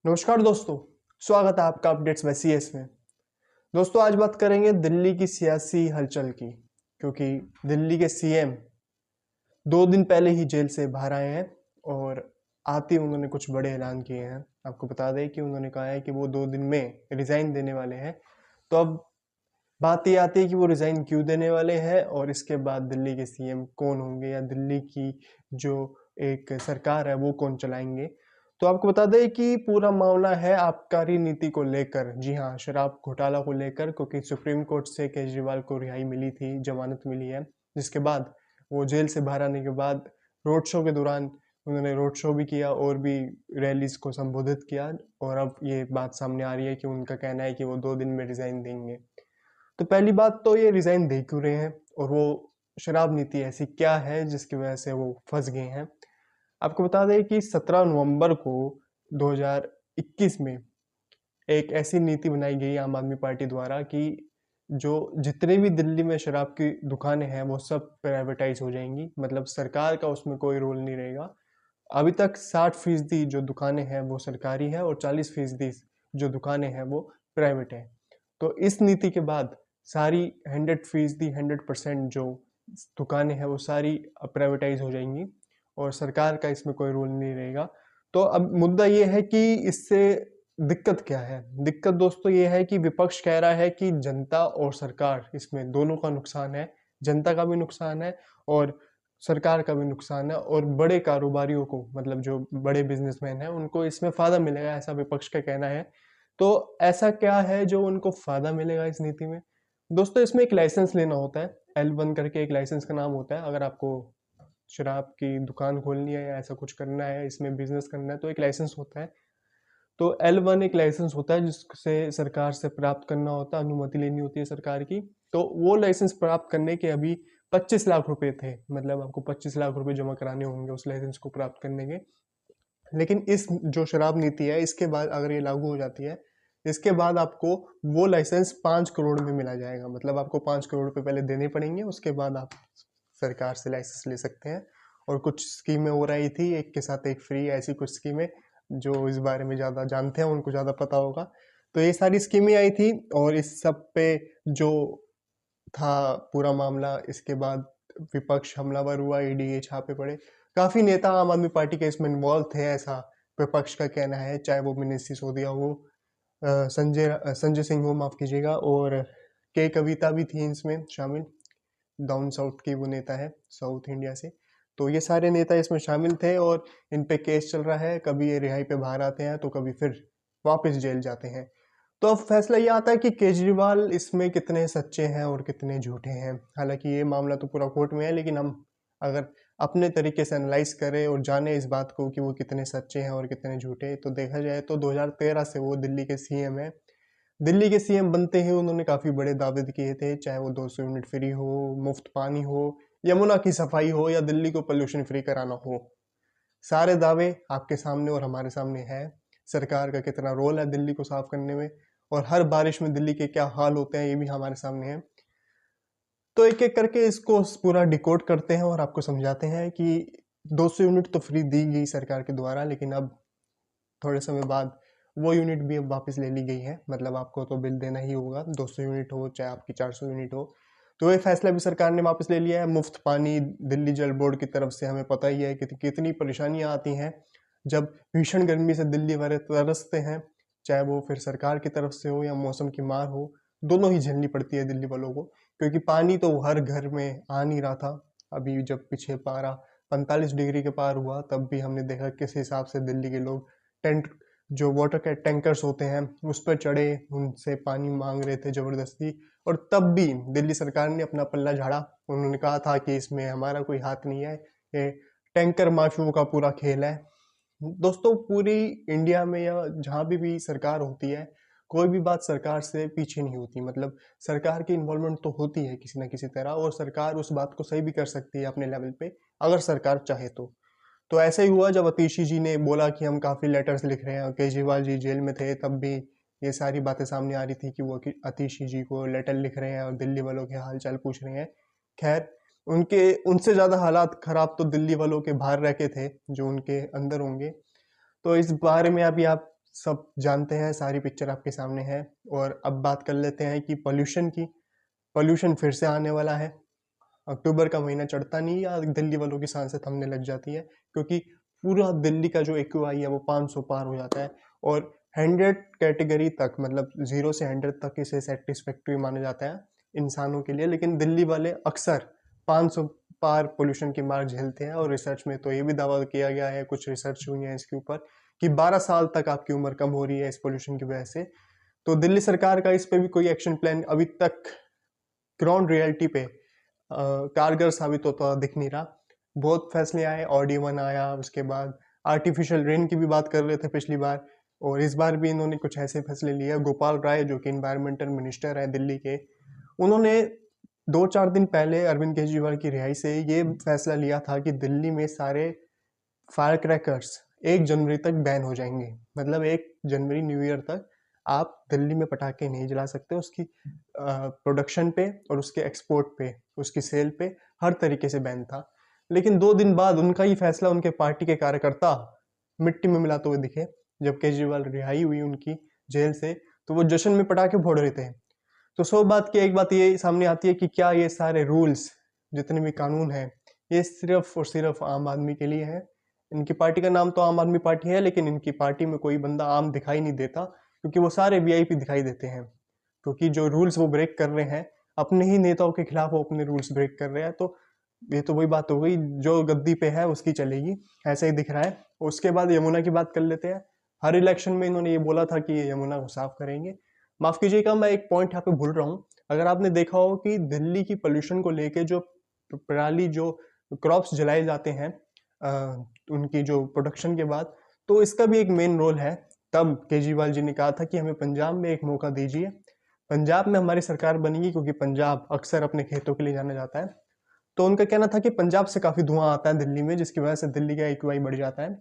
नमस्कार दोस्तों, स्वागत है आपका अपडेट्स बाय सीएस में। दोस्तों आज बात करेंगे दिल्ली की सियासी हलचल की, क्योंकि दिल्ली के सीएम 2 दिन पहले ही जेल से बाहर आए हैं और आते ही उन्होंने कुछ बड़े ऐलान किए हैं। आपको बता दें कि उन्होंने कहा है कि वो 2 दिन में रिजाइन देने वाले हैं। तो अब बात ये आती है कि वो रिजाइन क्यों देने वाले हैं और इसके बाद दिल्ली के सीएम कौन होंगे या दिल्ली की जो एक सरकार है वो कौन चलाएंगे। तो आपको बता दें कि पूरा मामला है आबकारी नीति को लेकर। जी हाँ, शराब घोटाला को लेकर, क्योंकि सुप्रीम कोर्ट से केजरीवाल को रिहाई मिली थी, जमानत मिली है, जिसके बाद वो जेल से बाहर आने के बाद रोड शो के दौरान उन्होंने रोड शो भी किया और भी रैलीज को संबोधित किया। और अब ये बात सामने आ रही है कि उनका कहना है कि वो 2 दिन में रिजाइन देंगे। तो पहली बात तो ये रिजाइन दे क्यों रहे हैं और वो शराब नीति ऐसी क्या है जिसकी वजह से वो फंस गए हैं। आपको बता दें कि 17 नवंबर को 2021 में एक ऐसी नीति बनाई गई आम आदमी पार्टी द्वारा कि जो जितने भी दिल्ली में शराब की दुकानें हैं वो सब प्राइवेटाइज हो जाएंगी, मतलब सरकार का उसमें कोई रोल नहीं रहेगा। अभी तक 60% जो दुकानें हैं वो सरकारी है और 40% जो दुकानें हैं वो प्राइवेट है। तो इस नीति के बाद सारी 100% 100% जो दुकानें हैं वो सारी प्राइवेटाइज हो जाएंगी और सरकार का इसमें कोई रोल नहीं रहेगा। तो अब मुद्दा ये है कि इससे दिक्कत क्या है। दिक्कत दोस्तों ये है कि विपक्ष कह रहा है कि जनता और सरकार इसमें दोनों का नुकसान है। जनता का भी नुकसान है और सरकार का भी नुकसान है और बड़े कारोबारियों को, मतलब जो बड़े बिजनेसमैन हैं, उनको इसमें फायदा मिलेगा, ऐसा विपक्ष का कहना है। तो ऐसा क्या है जो उनको फायदा मिलेगा इस नीति में। दोस्तों इसमें एक लाइसेंस लेना होता है, L1 करके एक लाइसेंस का नाम होता है। अगर आपको शराब की दुकान खोलनी है या ऐसा कुछ करना है, इसमें बिजनेस करना है, तो एक लाइसेंस होता है। तो L1 एक लाइसेंस होता है जिससे सरकार से प्राप्त करना होता है, अनुमति लेनी होती है सरकार की। तो वो लाइसेंस प्राप्त करने के अभी 25 लाख रुपए थे, मतलब आपको 25 लाख रुपए जमा कराने होंगे उस लाइसेंस को प्राप्त करने के। लेकिन इस जो शराब नीति है इसके बाद अगर ये लागू हो जाती है, इसके बाद आपको वो लाइसेंस 5 करोड़ में मिला जाएगा। मतलब आपको 5 करोड़ रुपए पहले देने पड़ेंगे, उसके बाद आप सरकार से लाइसेंस ले सकते हैं। और कुछ स्कीमें हो रही थी, एक के साथ एक फ्री, ऐसी कुछ स्कीमें। जो इस बारे में ज़्यादा जानते हैं उनको ज़्यादा पता होगा। तो ये सारी स्कीमें आई थी और इस सब पे जो था पूरा मामला, इसके बाद विपक्ष हमलावर हुआ, ईडी के छापे पड़े। काफी नेता आम आदमी पार्टी के इसमें इन्वॉल्व थे, ऐसा विपक्ष का कहना है। चाहे वो मनीष सिसोदिया हो, संजय सिंह हो, माफ कीजिएगा, और के कविता भी थी इसमें शामिल। डाउन साउथ की वो नेता है, साउथ इंडिया से। तो ये सारे नेता इसमें शामिल थे और इन पे केस चल रहा है। कभी ये रिहाई पे बाहर आते हैं तो कभी फिर वापस जेल जाते हैं। तो अब फैसला ये आता है कि केजरीवाल इसमें कितने सच्चे हैं और कितने झूठे हैं। हालांकि ये मामला तो पूरा कोर्ट में है, लेकिन हम अगर अपने तरीके से एनालाइज करें और जाने इस बात को कि वो कितने सच्चे हैं और कितने झूठे, तो देखा जाए तो 2013 से वो दिल्ली के सीएम है। दिल्ली के सीएम बनते ही उन्होंने काफी बड़े दावे किए थे, चाहे वो 200 यूनिट फ्री हो, मुफ्त पानी हो, यमुना की सफाई हो या दिल्ली को पोल्यूशन फ्री कराना हो। सारे दावे आपके सामने और हमारे सामने है। सरकार का कितना रोल है दिल्ली को साफ करने में और हर बारिश में दिल्ली के क्या हाल होते हैं ये भी हमारे सामने है। तो एक एक करके इसको पूरा डिकोड करते हैं और आपको समझाते हैं कि 200 यूनिट तो फ्री दी गई सरकार के द्वारा, लेकिन अब थोड़े समय बाद वो यूनिट भी अब वापस ले ली गई है। मतलब आपको तो बिल देना ही होगा, 200 यूनिट हो चाहे आपकी 400 यूनिट हो। तो ये फैसला भी सरकार ने वापस ले लिया है। मुफ्त पानी दिल्ली जल बोर्ड की तरफ से, हमें पता ही है कि कितनी परेशानियां आती हैं जब भीषण गर्मी से दिल्ली वाले तरसते हैं, चाहे वो फिर सरकार की तरफ से हो या मौसम की मार हो, दोनों ही झेलनी पड़ती है दिल्ली वालों को। क्योंकि पानी तो हर घर में आ नहीं रहा था। अभी जब पीछे पारा 45 डिग्री के पार हुआ तब भी हमने देखा किस हिसाब से दिल्ली के लोग टेंट, जो वाटर के टैंकर्स होते हैं, उस पर चढ़े, उनसे पानी मांग रहे थे जबरदस्ती। और तब भी दिल्ली सरकार ने अपना पल्ला झाड़ा। उन्होंने कहा था कि इसमें हमारा कोई हाथ नहीं है, ये टैंकर माफियाओं का पूरा खेल है। दोस्तों पूरी इंडिया में या जहाँ भी सरकार होती है, कोई भी बात सरकार से पीछे नहीं होती। मतलब सरकार की इन्वॉल्वमेंट तो होती है किसी ना किसी तरह, और सरकार उस बात को सही भी कर सकती है अपने लेवल पे, अगर सरकार चाहे तो। तो ऐसा ही हुआ जब अतीशी जी ने बोला कि हम काफ़ी लेटर्स लिख रहे हैं, केजरीवाल जी जेल में थे तब भी ये सारी बातें सामने आ रही थी कि वो अतीशी जी को लेटर लिख रहे हैं और दिल्ली वालों के हाल चाल पूछ रहे हैं। खैर, उनके उनसे ज़्यादा हालात खराब तो दिल्ली वालों के बाहर रह के थे जो उनके अंदर होंगे। तो इस बारे में अभी आप सब जानते हैं, सारी पिक्चर आपके सामने है। और अब बात कर लेते हैं कि पॉल्यूशन की। पॉल्यूशन फिर से आने वाला है। अक्टूबर का महीना चढ़ता नहीं या दिल्ली वालों की सांसें थमने लग जाती है, क्योंकि पूरा दिल्ली का जो एक्यूआई है वो 500 पार हो जाता है। और 100 कैटेगरी तक, मतलब 0 से 100 तक इसे सेटिस्फैक्ट्री माना जाता है इंसानों के लिए, लेकिन दिल्ली वाले अक्सर 500 पार पोल्यूशन की मार झेलते हैं। और रिसर्च में तो ये भी दावा किया गया है, कुछ रिसर्च हुई है इसके ऊपर, कि 12 साल तक आपकी उम्र कम हो रही है इस पोल्यूशन की वजह से। तो दिल्ली सरकार का इस पे भी कोई एक्शन प्लान अभी तक ग्राउंड रियलिटी पे कारगर साबित होता दिख नहीं रहा। बहुत फैसले आए, OD1 आया, उसके बाद आर्टिफिशियल रेन की भी बात कर रहे थे पिछली बार, और इस बार भी इन्होंने कुछ ऐसे फैसले लिए। गोपाल राय जो कि इन्वायरमेंटल मिनिस्टर है दिल्ली के, उन्होंने 2-4 दिन पहले अरविंद केजरीवाल की रिहाई से ये फैसला लिया था कि दिल्ली में सारे फायर क्रैकर्स 1 जनवरी तक बैन हो जाएंगे। मतलब 1 जनवरी न्यू ईयर तक आप दिल्ली में पटाखे नहीं जला सकते, उसकी प्रोडक्शन पे और उसके एक्सपोर्ट पे, उसकी सेल पे हर तरीके से बैन था। लेकिन 2 दिन बाद उनका ही फैसला उनके पार्टी के कार्यकर्ता मिट्टी में मिलाते हुए दिखे। जब केजरीवाल रिहाई हुई उनकी जेल से, तो वो जश्न में पटाखे फोड़ रहे थे। तो 100 बात की एक बात ये सामने आती है कि क्या ये सारे रूल्स, जितने भी कानून हैं, ये सिर्फ और सिर्फ आम आदमी के लिए है। इनकी पार्टी का नाम तो आम आदमी पार्टी है, लेकिन इनकी पार्टी में कोई बंदा आम दिखाई नहीं देता, क्योंकि वो सारे वीआईपी दिखाई देते हैं। क्योंकि जो रूल्स वो ब्रेक कर रहे हैं, अपने ही नेताओं के खिलाफ वो अपने रूल्स ब्रेक कर रहे हैं। तो ये तो वही बात हो गई, जो गद्दी पे है उसकी चलेगी, ऐसा ही दिख रहा है। उसके बाद यमुना की बात कर लेते हैं। हर इलेक्शन में इन्होंने ये बोला था कि ये यमुना को साफ करेंगे। माफ कीजिएगा, मैं एक पॉइंट यहाँ पे भूल रहा हूँ। अगर आपने देखा हो कि दिल्ली की पोल्यूशन को लेके जो पराली, जो क्रॉप्स जलाए जाते हैं उनकी जो प्रोडक्शन के बाद, तो इसका भी एक मेन रोल है। तब केजरीवाल जी ने कहा था कि हमें पंजाब में एक मौका दीजिए, पंजाब में हमारी सरकार बनेगी, क्योंकि पंजाब अक्सर अपने खेतों के लिए जाना जाता है। तो उनका कहना था कि पंजाब से काफी धुआं आता है दिल्ली में, जिसकी वजह से दिल्ली का एक्यूआई बढ़ जाता है।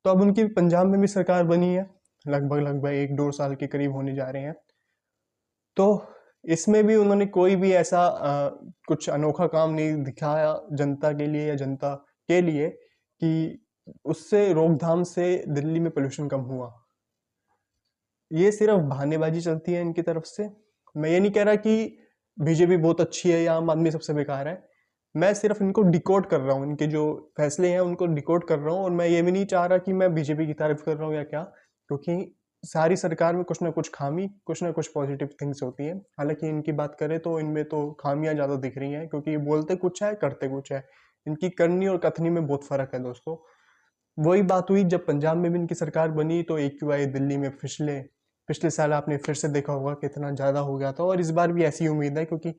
तो अब उनकी पंजाब में भी सरकार बनी है, लगभग लगभग 1-2 साल के करीब होने जा रहे हैं। तो इसमें भी उन्होंने कोई भी ऐसा कुछ अनोखा काम नहीं दिखाया जनता के लिए या जनता के लिए कि उससे रोकथाम से दिल्ली में पोल्यूशन कम हुआ। ये सिर्फ बहानेबाजी चलती है इनकी तरफ से। मैं ये नहीं कह रहा कि बीजेपी बहुत अच्छी है या आम आदमी सबसे बेकार है, मैं सिर्फ इनको डिकोड कर रहा हूँ, इनके जो फैसले हैं उनको डिकोड कर रहा हूँ। और मैं ये भी नहीं चाह रहा कि मैं बीजेपी की तारीफ कर रहा हूँ या क्या, क्योंकि सारी सरकार में कुछ ना कुछ खामी, कुछ ना कुछ पॉजिटिव थिंग्स होती है। हालांकि इनकी बात करें तो इनमें तो खामियां ज़्यादा दिख रही हैं, क्योंकि ये बोलते कुछ है करते कुछ है। इनकी करनी और कथनी में बहुत फर्क है दोस्तों। वही बात हुई जब पंजाब में भी इनकी सरकार बनी, तो एक्यूआई दिल्ली में पिछले पिछले साल आपने फिर से देखा होगा कितना ज़्यादा हो गया था। और इस बार भी ऐसी उम्मीद है, क्योंकि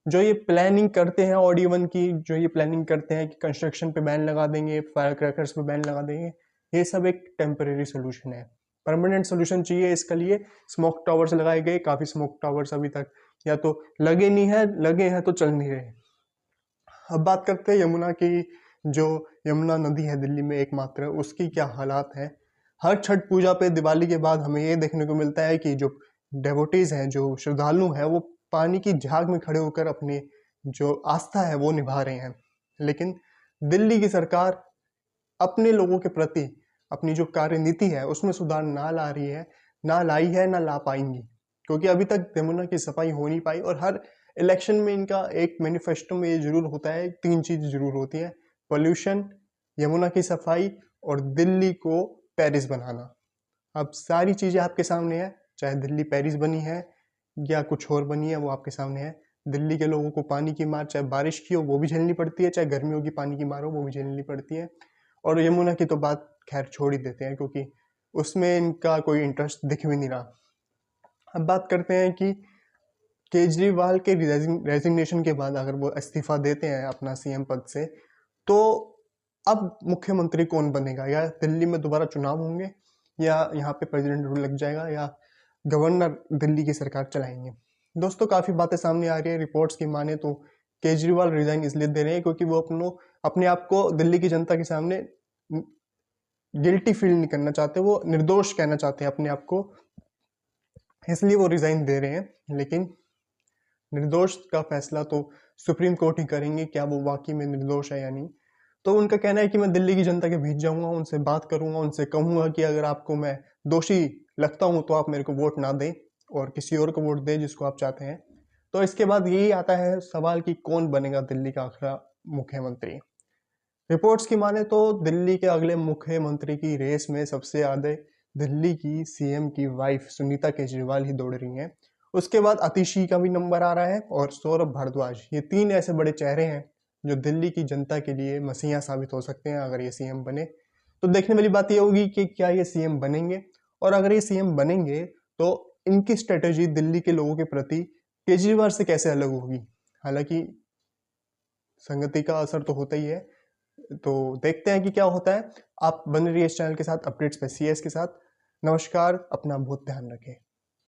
जो ये प्लानिंग करते हैं OD1 की, जो ये प्लानिंग करते हैं कि कंस्ट्रक्शन पे बैन लगा देंगे, फायर क्रैकर्स पे बैन लगा देंगे, ये सब एक टेम्परेरी सोल्यूशन है। परमानेंट सोल्यूशन चाहिए इसके लिए। स्मोक टावर्स लगाए गए, काफ़ी स्मोक टावर्स अभी तक या तो लगे नहीं है, लगे हैं तो चल नहीं रहे। अब बात करते हैं यमुना की। जो यमुना नदी है दिल्ली में एकमात्र, उसकी क्या हालात है। हर छठ पूजा पे, दिवाली के बाद हमें ये देखने को मिलता है कि जो डेवोटीज हैं, जो श्रद्धालु हैं, वो पानी की झाग में खड़े होकर अपनी जो आस्था है वो निभा रहे हैं। लेकिन दिल्ली की सरकार अपने लोगों के प्रति अपनी जो कार्यनीति है उसमें सुधार ना ला रही है, ना लाई है, ना ला पाएंगी, क्योंकि अभी तक यमुना की सफाई हो नहीं पाई। और हर इलेक्शन में इनका एक मैनिफेस्टो में ये जरूर होता है, 3 चीज जरूर होती है: पोल्यूशन, यमुना की सफाई और दिल्ली को पेरिस बनाना। अब सारी चीजें आपके सामने है, चाहे दिल्ली पेरिस बनी है या कुछ और बनी है, वो आपके सामने है। दिल्ली के लोगों को पानी की मार, चाहे बारिश की हो वो भी झेलनी पड़ती है, चाहे गर्मियों की पानी की मार हो वो भी झेलनी पड़ती है। और यमुना की तो बात खैर छोड़ ही देते हैं, क्योंकि उसमें इनका कोई इंटरेस्ट दिख भी नहीं रहा। अब बात करते हैं कि केजरीवाल के रेजिग्नेशन के बाद अगर वो इस्तीफा देते हैं अपना सीएम पद से, तो अब मुख्यमंत्री कौन बनेगा? या दिल्ली में दोबारा चुनाव होंगे, या यहाँ पे प्रेसिडेंट रूल लग जाएगा, या गवर्नर दिल्ली की सरकार चलाएंगे? दोस्तों, काफ़ी बातें सामने आ रही है। रिपोर्ट्स की माने तो केजरीवाल रिजाइन इसलिए दे रहे हैं क्योंकि वो अपने आप को दिल्ली की जनता के सामने गिल्टी फील नहीं करना चाहते, वो निर्दोष कहना चाहते हैं अपने आप को, इसलिए वो रिजाइन दे रहे हैं। लेकिन निर्दोष का फैसला तो सुप्रीम कोर्ट ही करेंगे, क्या वो वाकई में निर्दोष है या नहीं। तो उनका कहना है कि मैं दिल्ली की जनता के बीच जाऊंगा, उनसे बात करूंगा, उनसे कहूंगा कि अगर आपको मैं दोषी लगता हूं तो आप मेरे को वोट ना दें और किसी और को वोट दें जिसको आप चाहते हैं। तो इसके बाद यही आता है सवाल कि कौन बनेगा दिल्ली का अगला मुख्यमंत्री। रिपोर्ट्स की माने तो दिल्ली के अगले मुख्यमंत्री की रेस में सबसे आगे दिल्ली की सीएम की वाइफ सुनीता केजरीवाल ही दौड़ रही हैं। उसके बाद अतिशी का भी नंबर आ रहा है और सौरभ भारद्वाज। ये तीन ऐसे बड़े चेहरे हैं जो दिल्ली की जनता के लिए मसीहा साबित हो सकते हैं अगर ये सीएम बने। तो देखने वाली बात ये होगी कि क्या ये सीएम बनेंगे, और अगर ये सीएम बनेंगे तो इनकी स्ट्रेटेजी दिल्ली के लोगों के प्रति केजरीवाल से कैसे अलग होगी। हालांकि संगति का असर तो होता ही है, तो देखते हैं कि क्या होता है। आप बने रहिए इस चैनल के साथ, अपडेट्स पे सीएस के साथ। नमस्कार, अपना बहुत ध्यान रखें।